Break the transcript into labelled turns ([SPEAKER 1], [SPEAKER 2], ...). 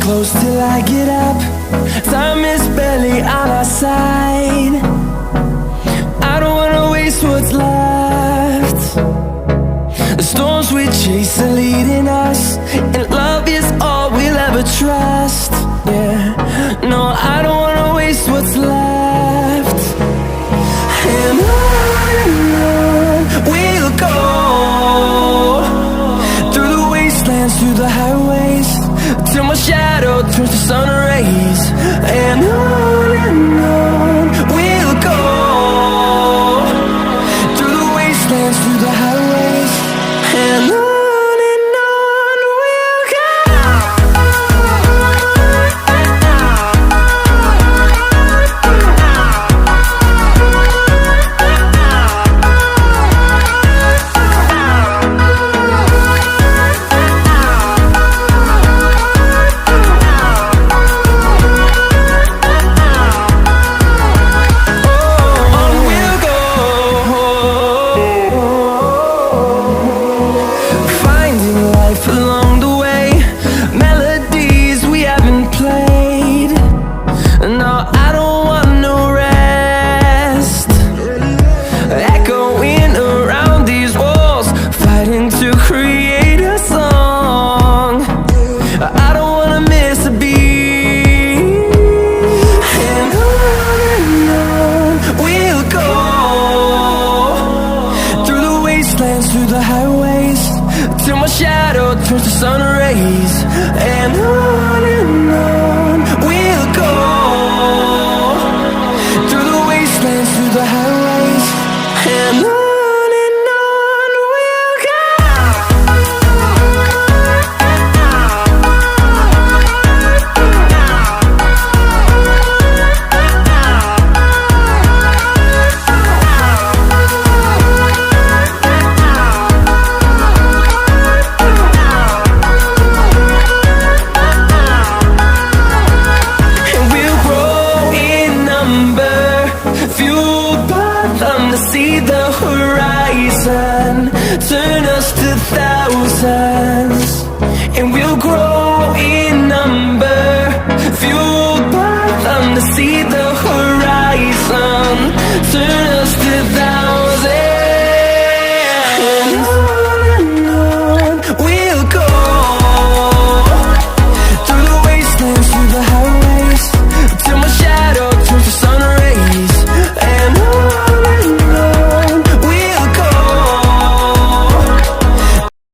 [SPEAKER 1] close till I get up. Time is barely on our side. I don't wanna waste what's left. The storms we chase are leading us, and love is all we'll ever trust. Yeah, no, I don't wanna waste what's left. And on we'll go, through the wastelands, through the highways, till my shadow turns to sun rays. And on we'll go, through the wastelands, through the highways, and on we'll go. Through the highways, till my shadow turns to sun rays. And on we'll go, through the wastelands, through the highways, and on we'll go. See the horizon, turn us to thousands, and we'll grow in number, fueled by them to see the